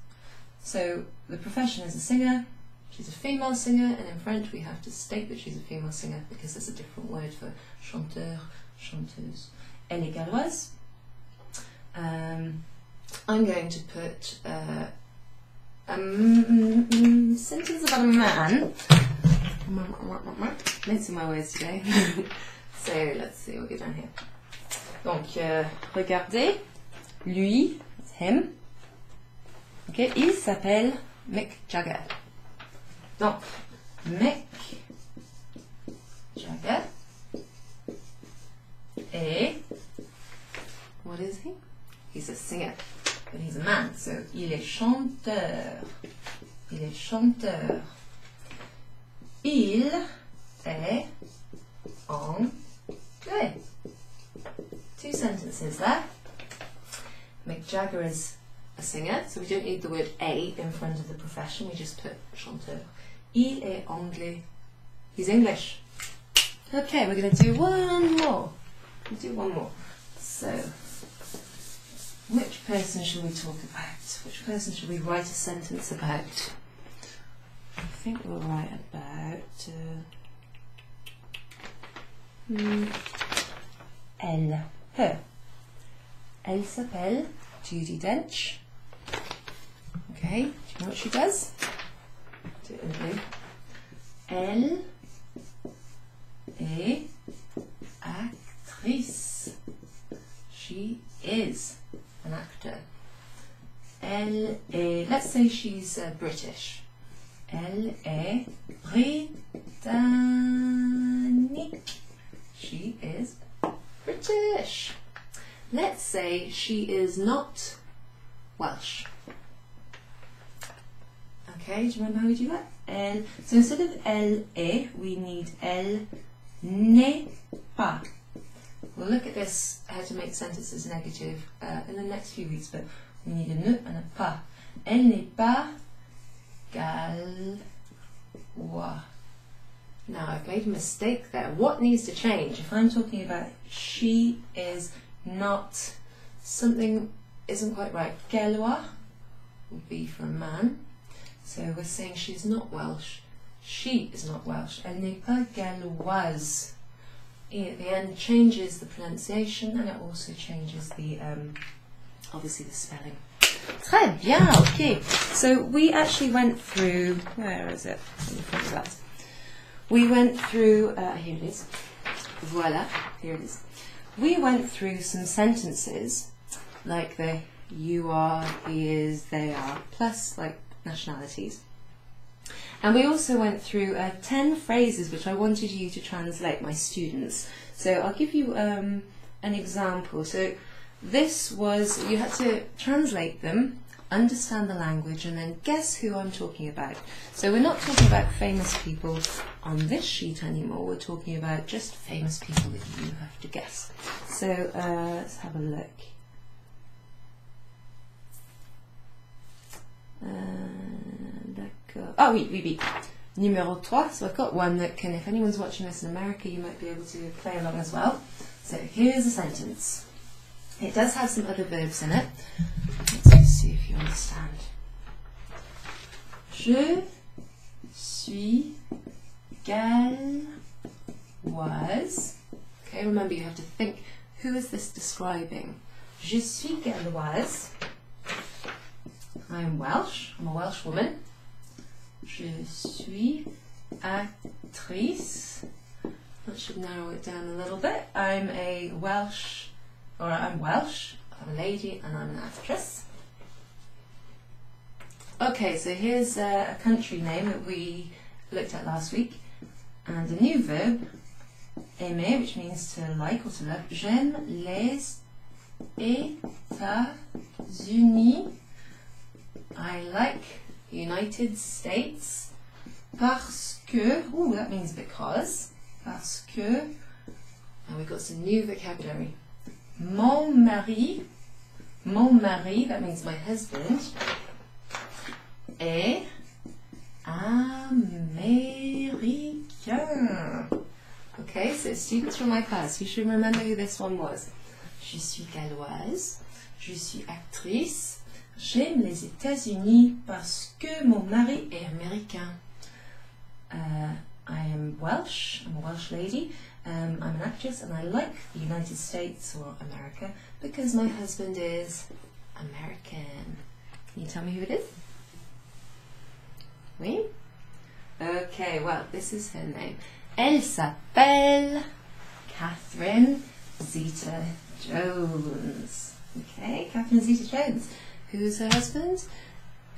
So the profession is a singer, she's a female singer, and in French we have to state that she's a female singer because there's a different word for chanteur, chanteuse. Elle est galloise. I'm going to put sentence about a man. Mincing my words today. So let's see what we've done here. Donc, regardez, lui, it's him. Okay, il s'appelle Mick Jagger. Donc, Mick Jagger est, what is he? He's a singer, but he's a man, so il est chanteur. Il est chanteur. Il est anglais. Two sentences there. Mick Jagger is a singer, so we don't need the word a in front of the profession, we just put chanteur. Il est anglais. He's English. Okay, we're going to do one more. We'll do one more. So, which person should we talk about? Which person should we write a sentence about? I think we'll write about elle, her. Elle s'appelle Judy Dench. Okay, do you know what she does? Do it in blue. Elle est actrice. She is an actor. Elle est, let's say she's British. Elle est britannique. She is British. Let's say she is not Welsh. Okay, do you remember how we do that? Elle. So instead of elle est, we need elle n'est pas. We'll look at this, how to make sentences negative in the next few weeks, but we need a ne and a pas. Elle n'est pas gallois. Now I've made a mistake there. What needs to change? If I'm talking about she is not, something isn't quite right. Gallois would be for a man. So we're saying she's not Welsh. She is not Welsh. Elle n'est pas galloise. E at the end changes the pronunciation and it also changes the, obviously the spelling. Très bien, okay. So we actually went through, where is it? We went through, here it is. Voila, here it is. We went through some sentences like the you are, he is, they are, plus like nationalities. And we also went through 10 phrases which I wanted you to translate, my students. So I'll give you an example. So this was, you had to translate them, understand the language, and then guess who I'm talking about. So we're not talking about famous people on this sheet anymore, we're talking about just famous people that you have to guess. So let's have a look. Oh oui, oui, oui. Numéro 3, so I've got one that can, if anyone's watching this in America, you might be able to play along as well. So here's a sentence. It does have some other verbs in it. Let's just see if you understand. Je suis galloise. Okay, remember you have to think, who is this describing? Je suis galloise. I am Welsh. I'm a Welsh woman. Je suis actrice. That should narrow it down a little bit. I'm Welsh, I'm a lady and I'm an actress. Okay, so here's a country name that we looked at last week, and a new verb, aimer, which means to like or to love. J'aime les États-Unis. I like the United States parce que, ooh, that means because, parce que, and we've got some new vocabulary. Mon mari, that means my husband, est américain. Okay, so students from my class, you should remember who this one was. Je suis galloise, je suis actrice, j'aime les États-Unis parce que mon mari est américain. I am Welsh, I'm a Welsh lady, I'm an actress and I like the United States or America because my husband is American. Can you tell me who it is? Oui? Okay, well, this is her name. Elle s'appelle Catherine Zeta-Jones. Okay, Catherine Zeta-Jones. Who's her husband?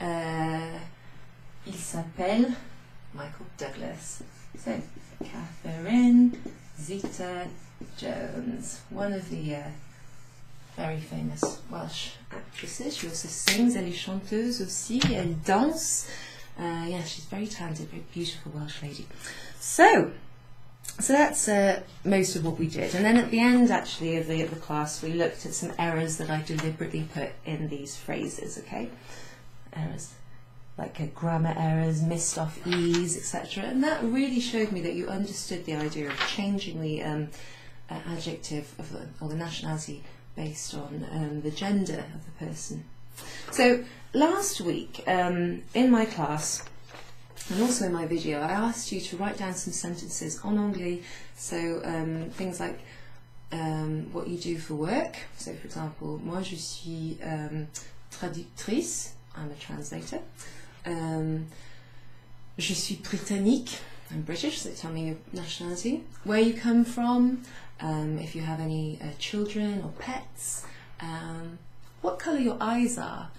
Il s'appelle Michael Douglas. So, Catherine Zeta-Jones, one of the very famous Welsh actresses. She also sings, elle est chanteuse aussi, elle danse. Yeah, she's very talented, very beautiful Welsh lady. So that's most of what we did. And then at the end, actually, of the class, we looked at some errors that I deliberately put in these phrases, okay? Errors. Like grammar errors, missed off E's, etc. And that really showed me that you understood the idea of changing the adjective or the nationality based on the gender of the person. So last week in my class and also in my video, I asked you to write down some sentences en anglais, so things like what you do for work. So for example, moi je suis traductrice, I'm a translator. Je suis britannique, I'm British, so tell me your nationality, where you come from, if you have any children or pets, what colour your eyes are,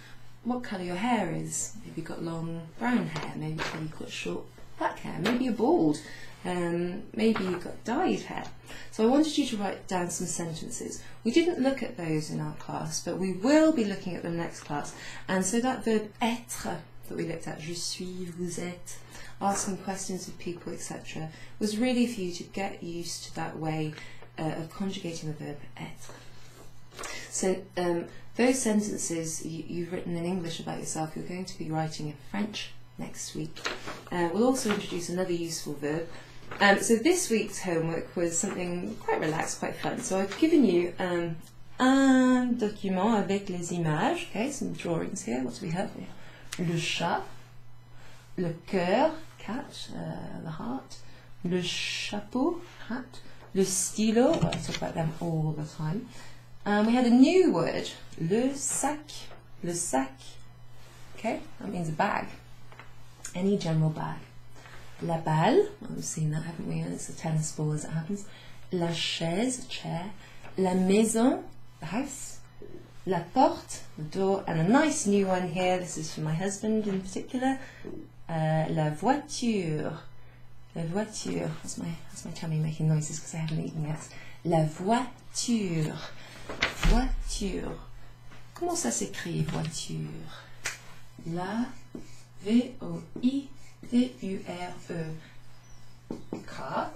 what colour your hair is, maybe you've got long brown hair, maybe you've got short black hair, maybe you're bald, maybe you've got dyed hair. So I wanted you to write down some sentences. We didn't look at those in our class, but we will be looking at them next class. And so that verb etre that we looked at, je suis, vous êtes, asking questions of people, etc., was really for you to get used to that way of conjugating the verb être. So those sentences you've written in English about yourself, you're going to be writing in French next week. We'll also introduce another useful verb. So this week's homework was something quite relaxed, quite fun. So I've given you un document avec les images. Okay, some drawings here. What do we have here? Le chat, le cœur, cat, the heart, le chapeau, hat, le stylo, well, I talk about them all the time. We had a new word, le sac, okay, that means a bag, any general bag. La balle, well, we've seen that, haven't we? It's a tennis ball as it happens. La chaise, a chair. La maison, the house. La porte, the door, and a nice new one here, this is for my husband in particular, la voiture. La voiture, that's my tummy making noises because I haven't eaten yet. La voiture. Voiture. Comment ça s'écrit, voiture? La V-O-I-T-U-R-E. Car.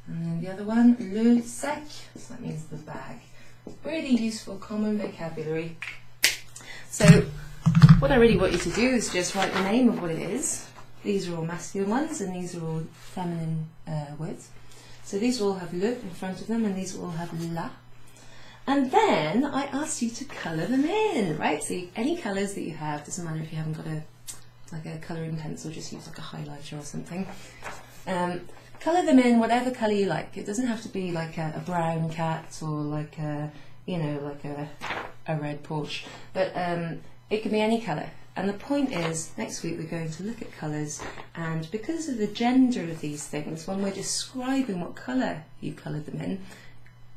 And then the other one, le sac, so that means the bag. Really useful common vocabulary. So what I really want you to do is just write the name of what it is. These are all masculine ones and these are all feminine words. So these will all have le in front of them and these will all have la. And then I asked you to colour them in, right? So any colours that you have, doesn't matter if you haven't got a colouring pencil, just use like a highlighter or something. Colour them in whatever colour you like. It doesn't have to be like a brown cat or like a, like a red Porsche. But it can be any colour. And the point is, next week we're going to look at colours, and because of the gender of these things, when we're describing what colour you coloured them in,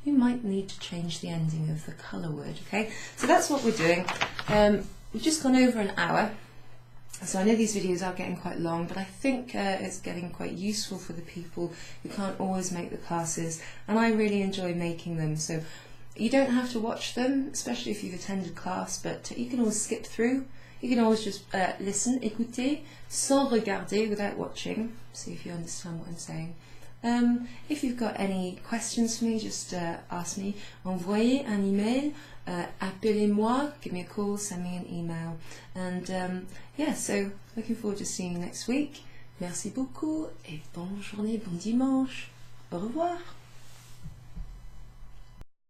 you might need to change the ending of the colour word, okay? So that's what we're doing. We've just gone over an hour. So I know these videos are getting quite long, but I think it's getting quite useful for the people who can't always make the classes, and I really enjoy making them. So you don't have to watch them, especially if you've attended class, but you can always skip through. You can always just listen, écouter, sans regarder, without watching, see if you understand what I'm saying. If you've got any questions for me, just ask me. Envoyez un email, appelez-moi, give me a call, send me an email. And yeah, so looking forward to seeing you next week. Merci beaucoup et bonne journée, bon dimanche. Au revoir.